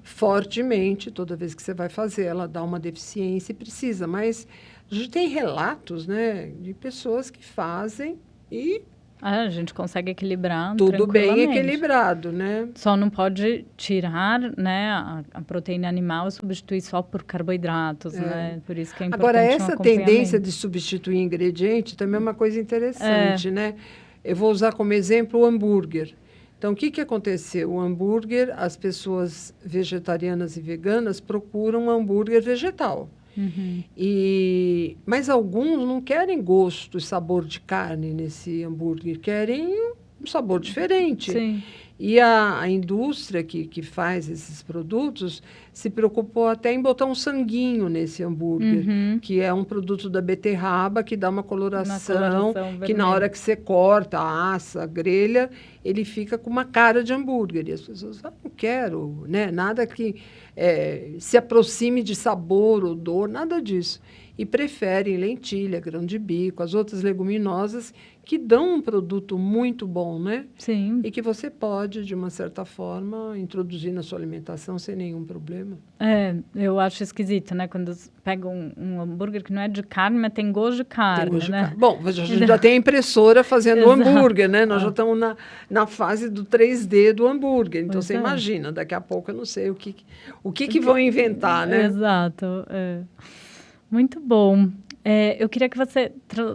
fortemente toda vez que você vai fazer. Ela dá uma deficiência e precisa. Mas a gente tem relatos, né, de pessoas que fazem e... a gente consegue equilibrar tudo bem equilibrado, né? Só não pode tirar, né, a proteína animal e substituir só por carboidratos, né? Por isso que é importante. Agora, essa tendência de substituir ingrediente também é uma coisa interessante, né? Eu vou usar como exemplo o hambúrguer. Então, o que aconteceu? O hambúrguer, as pessoas vegetarianas e veganas procuram um hambúrguer vegetal. Mas alguns não querem gosto e sabor de carne nesse hambúrguer, querem um sabor diferente. Sim. E a indústria que faz esses produtos se preocupou até em botar um sanguinho nesse hambúrguer, que é um produto da beterraba que dá uma coloração que na hora que você corta, assa, grelha, ele fica com uma cara de hambúrguer. E as pessoas falam, não quero, né? Nada que se aproxime de sabor, odor, nada disso. E preferem lentilha, grão de bico, as outras leguminosas que dão um produto muito bom, né? Sim. E que você pode, de uma certa forma, introduzir na sua alimentação sem nenhum problema. Eu acho esquisito, né? Quando pega um hambúrguer que não é de carne, mas tem gosto de carne, tem gosto né? de carne. Bom, a gente já tem a impressora fazendo o hambúrguer, né? Nós já estamos na fase do 3D do hambúrguer. Então, você imagina, daqui a pouco eu não sei o que vão inventar, né? Exato. Muito bom. Eu queria que você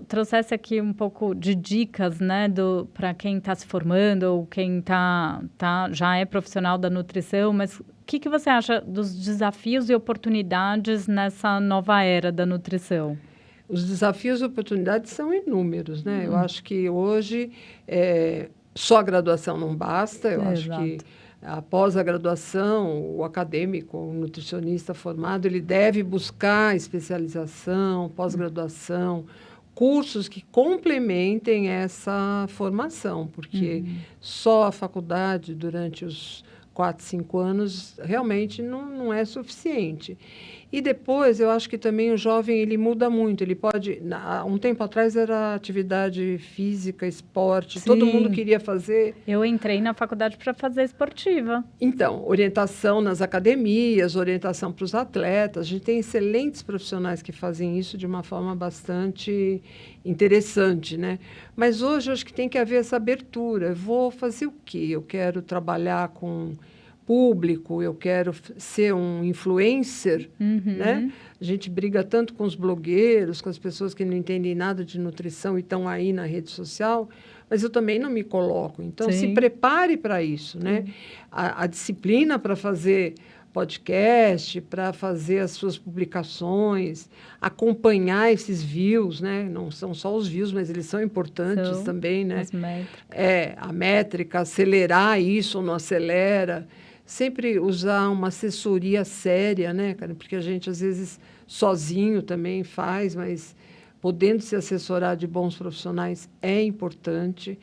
trouxesse aqui um pouco de dicas, né, para quem está se formando ou quem já é profissional da nutrição, mas o que você acha dos desafios e oportunidades nessa nova era da nutrição? Os desafios e oportunidades são inúmeros, né? Eu acho que hoje só a graduação não basta, eu acho que após a graduação, o acadêmico, o nutricionista formado, ele deve buscar especialização, pós-graduação, cursos que complementem essa formação, porque só a faculdade, durante os 4, 5 anos, realmente não é suficiente. E depois, eu acho que também o jovem, ele muda muito. Ele pode... um tempo atrás era atividade física, esporte, todo mundo queria fazer. Eu entrei na faculdade para fazer esportiva. Então, orientação nas academias, orientação para os atletas. A gente tem excelentes profissionais que fazem isso de uma forma bastante interessante, né? Mas hoje, eu acho que tem que haver essa abertura. Eu vou fazer o quê? Eu quero trabalhar com público, eu quero ser um influencer, né? A gente briga tanto com os blogueiros, com as pessoas que não entendem nada de nutrição e estão aí na rede social, mas eu também não me coloco. Então, se prepare para isso, né? A disciplina para fazer podcast, para fazer as suas publicações, acompanhar esses views, né? Não são só os views, mas eles são importantes também, né? As métricas. A métrica, acelerar isso ou não acelera. Sempre usar uma assessoria séria, né, cara? Porque a gente, às vezes, sozinho também faz, mas podendo se assessorar de bons profissionais é importante.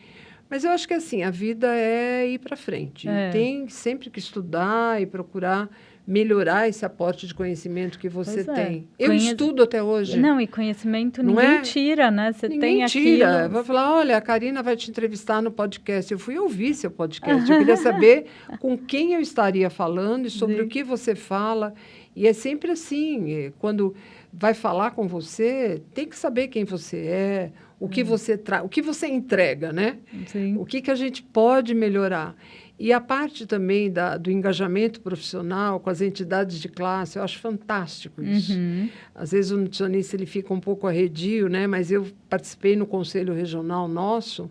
Mas eu acho que, assim, a vida é ir para frente. Tem sempre que estudar e procurar melhorar esse aporte de conhecimento que você tem. Eu estudo até hoje. Não, e conhecimento ninguém tira, né? Você ninguém tem tira. aquilo... Vai falar, olha, a Karina vai te entrevistar no podcast. Eu fui ouvir seu podcast. Eu queria saber com quem eu estaria falando e sobre o que você fala. E é sempre assim, quando vai falar com você, tem que saber quem você é, o que você o que você entrega, né? Sim. O que a gente pode melhorar. E a parte também do engajamento profissional com as entidades de classe, eu acho fantástico isso. Às vezes o nutricionista ele fica um pouco arredio, né? Mas eu participei no Conselho Regional nosso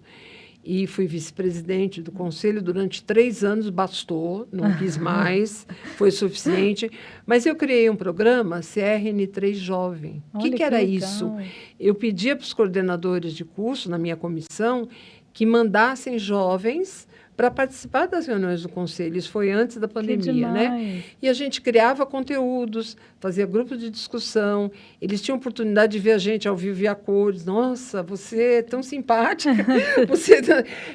e fui vice-presidente do Conselho durante 3 anos, bastou, não quis mais, foi suficiente. Mas eu criei um programa, CRN3 Jovem. O que era isso? Eu pedia para os coordenadores de curso, na minha comissão, que mandassem jovens para participar das reuniões do conselho. Isso foi antes da pandemia, né? E a gente criava conteúdos, fazia grupos de discussão. Eles tinham oportunidade de ver a gente ao vivo e a cores. Nossa, você é tão simpática. Você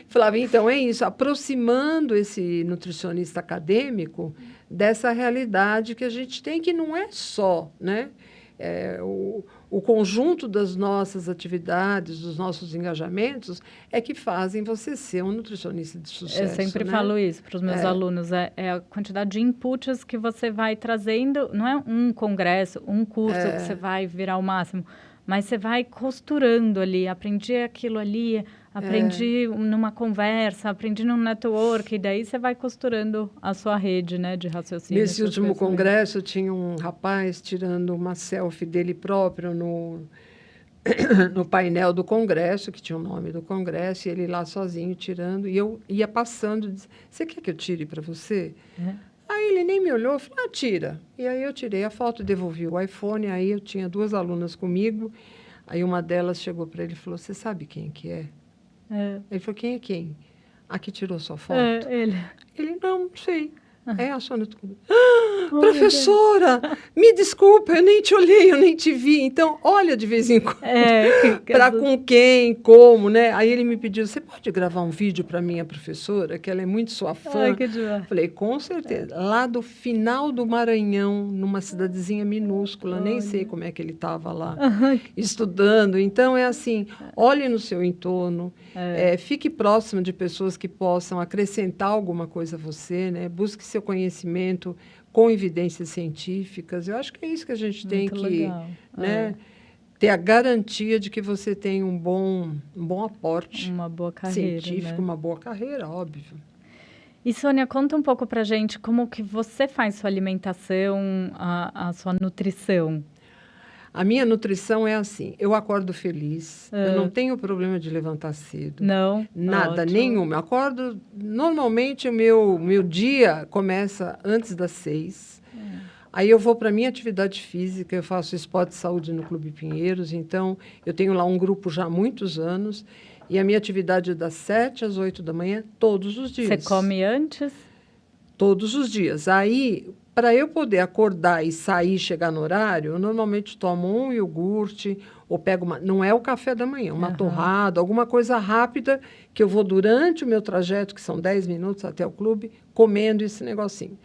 falava, então é isso, aproximando esse nutricionista acadêmico dessa realidade que a gente tem, que não é só, né? O conjunto das nossas atividades, dos nossos engajamentos, é que fazem você ser um nutricionista de sucesso. Eu sempre falo isso para os meus alunos, é a quantidade de inputs que você vai trazendo, não é um congresso, um curso que você vai virar o máximo, mas você vai costurando ali, aprendi aquilo ali, aprendi numa conversa, aprendi num network, e daí você vai costurando a sua rede, né, de raciocínio. Nesse último congresso, tinha um rapaz tirando uma selfie dele próprio no painel do congresso, que tinha o nome do congresso, e ele lá sozinho tirando, e eu ia passando, disse, você quer que eu tire para você? Aí ele nem me olhou, falou, tira. E aí eu tirei a foto, devolvi o iPhone, aí eu tinha 2 alunas comigo, aí uma delas chegou para ele e falou, você sabe quem que é? Ele falou, quem é quem? Aqui tirou sua foto? Ele. Ele, não sei. É a Sônia Tucunduva. Professora, me desculpa, eu nem te olhei, eu nem te vi. Então, olha de vez em quando, para com quem, como, né? Aí ele me pediu, você pode gravar um vídeo para minha professora, que ela é muito sua fã? Ai, que demais. Falei, com certeza. Lá do final do Maranhão, numa cidadezinha minúscula, nem sei como é que ele estava lá, estudando. Então, é assim, olhe no seu entorno, fique próximo de pessoas que possam acrescentar alguma coisa a você, né? Busque seu conhecimento com evidências científicas. Eu acho que é isso que a gente tem que, né, ter a garantia de que você tem um bom aporte, uma boa carreira, científico, né? uma boa carreira, óbvio. E, Sônia, conta um pouco pra gente como que você faz sua alimentação, a sua nutrição. A minha nutrição é assim, eu acordo feliz, eu não tenho problema de levantar cedo. Não? Nada, nenhum. Eu acordo, normalmente o meu dia começa antes das 6. Aí eu vou para a minha atividade física, eu faço esporte de saúde no Clube Pinheiros, então eu tenho lá um grupo já há muitos anos, e a minha atividade é das 7 às 8 da manhã, todos os dias. Você come antes? Todos os dias. Aí, para eu poder acordar e sair, chegar no horário, eu normalmente tomo um iogurte, ou pego não é o café da manhã, uma torrada, alguma coisa rápida, que eu vou durante o meu trajeto, que são 10 minutos até o clube, comendo esse negocinho.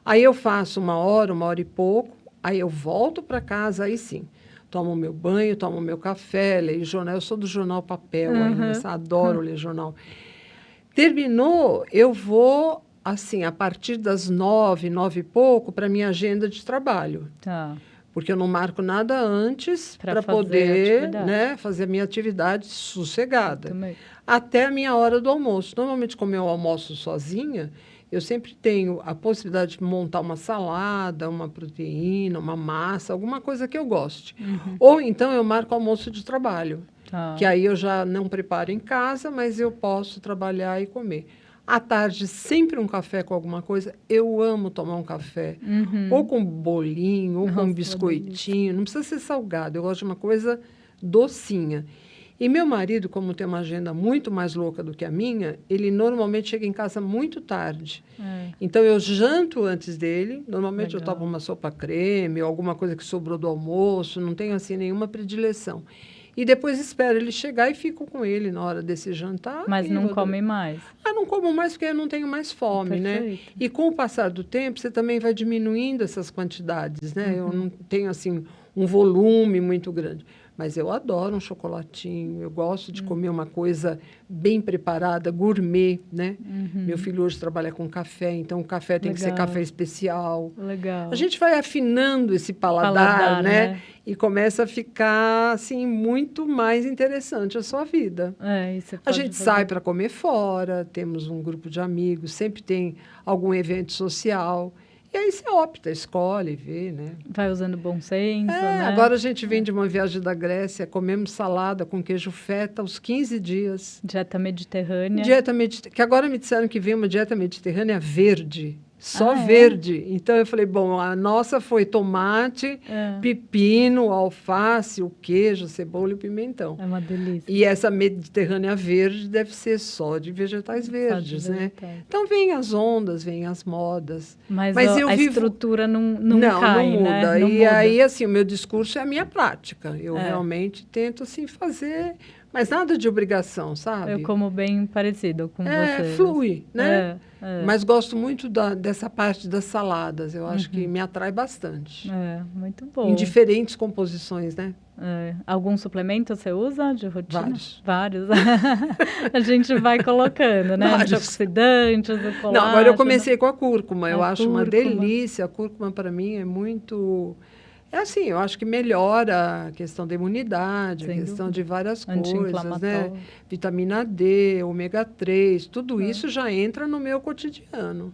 Aí eu faço 1 hora e pouco, aí eu volto para casa, aí sim, tomo meu banho, tomo meu café, leio jornal. Eu sou do jornal papel ainda, adoro ler jornal. Terminou, eu vou, assim, a partir das 9, 9 e pouco, para minha agenda de trabalho. Tá. Porque eu não marco nada antes para poder, né, fazer a minha atividade sossegada. Até a minha hora do almoço. Normalmente, como eu almoço sozinha, eu sempre tenho a possibilidade de montar uma salada, uma proteína, uma massa, alguma coisa que eu goste. Ou então eu marco almoço de trabalho, que aí eu já não preparo em casa, mas eu posso trabalhar e comer. À tarde, sempre um café com alguma coisa. Eu amo tomar um café. Ou com bolinho, ou com um biscoitinho. Não precisa ser salgado. Eu gosto de uma coisa docinha. E meu marido, como tem uma agenda muito mais louca do que a minha, ele normalmente chega em casa muito tarde. Então, eu janto antes dele. Normalmente, eu tomo uma sopa creme ou alguma coisa que sobrou do almoço. Não tenho, assim, nenhuma predileção. E depois espero ele chegar e fico com ele na hora desse jantar. Mas não come mais? Não como mais porque eu não tenho mais fome, né? E com o passar do tempo, você também vai diminuindo essas quantidades, né? Eu não tenho, assim, um volume muito grande. Mas eu adoro um chocolatinho, eu gosto de comer uma coisa bem preparada, gourmet, né? Meu filho hoje trabalha com café, então o café tem que ser café especial. Legal. A gente vai afinando esse paladar, né? E começa a ficar, assim, muito mais interessante a sua vida. A gente sai para comer fora, temos um grupo de amigos, sempre tem algum evento social. E aí você opta, escolhe, vê, né? Vai usando bom senso, né? Agora a gente vem de uma viagem da Grécia, comemos salada com queijo feta aos 15 dias. Dieta mediterrânea. Que agora me disseram que vem uma dieta mediterrânea verde. Só verde. Então, eu falei, bom, a nossa foi tomate, pepino, alface, o queijo, cebola e o pimentão. É uma delícia. E essa mediterrânea verde deve ser só de vegetais verdes, né? Então, vem as ondas, vem as modas. Mas a estrutura não cai, não muda. Né? Não e muda. Aí, assim, o meu discurso é a minha prática. Eu realmente tento, assim, fazer... Mas nada de obrigação, sabe? Eu como bem parecido com você. Flui, né? Mas gosto muito dessa parte das saladas. Eu acho que me atrai bastante. Muito bom. Em diferentes composições, né? Algum suplemento você usa de rotina? Vários. A gente vai colocando, né? Antioxidantes, o colágeno. Não, agora eu comecei com a cúrcuma. Eu acho uma delícia. A cúrcuma, para mim, é muito... assim, eu acho que melhora a questão da imunidade, a questão de várias coisas, né? Vitamina D, ômega 3, tudo isso já entra no meu cotidiano.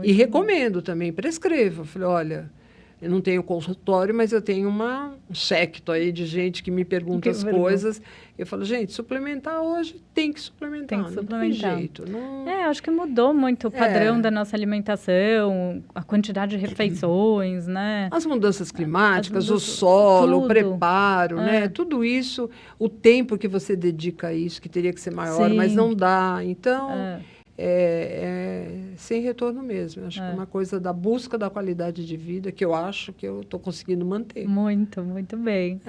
E recomendo também, prescrevo. Falei, olha, Eu não tenho consultório, mas eu tenho um séquito aí de gente que me pergunta as coisas. Eu falo, gente, suplementar hoje tem que suplementar. Tem que suplementar. Não tem jeito. Não... acho que mudou muito o padrão da nossa alimentação, a quantidade de refeições, né? As mudanças climáticas, o solo, o preparo, né? Tudo isso, o tempo que você dedica a isso, que teria que ser maior, mas não dá. Então... sem retorno mesmo. Acho que é uma coisa da busca da qualidade de vida que eu acho que eu estou conseguindo manter. Muito, muito bem.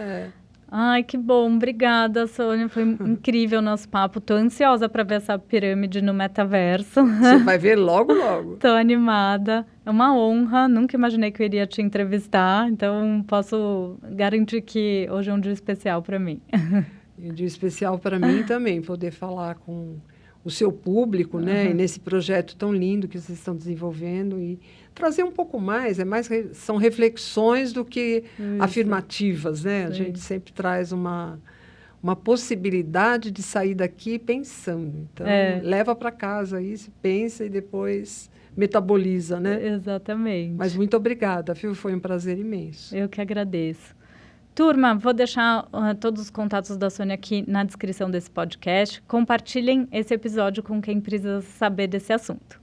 Ai, que bom. Obrigada, Sônia. Foi incrível o nosso papo. Estou ansiosa para ver essa pirâmide no metaverso. Você vai ver logo, logo. Estou animada. É uma honra. Nunca imaginei que eu iria te entrevistar. Então, posso garantir que hoje é um dia especial para mim. E um dia especial para mim também, poder falar com o seu público, né? E nesse projeto tão lindo que vocês estão desenvolvendo e trazer um pouco mais, são reflexões do que afirmativas, né? A gente sempre traz uma possibilidade de sair daqui pensando. Então, leva para casa isso, pensa e depois metaboliza, né? Exatamente. Mas muito obrigada, viu? Foi um prazer imenso. Eu que agradeço. Turma, vou deixar todos os contatos da Sônia aqui na descrição desse podcast. Compartilhem esse episódio com quem precisa saber desse assunto.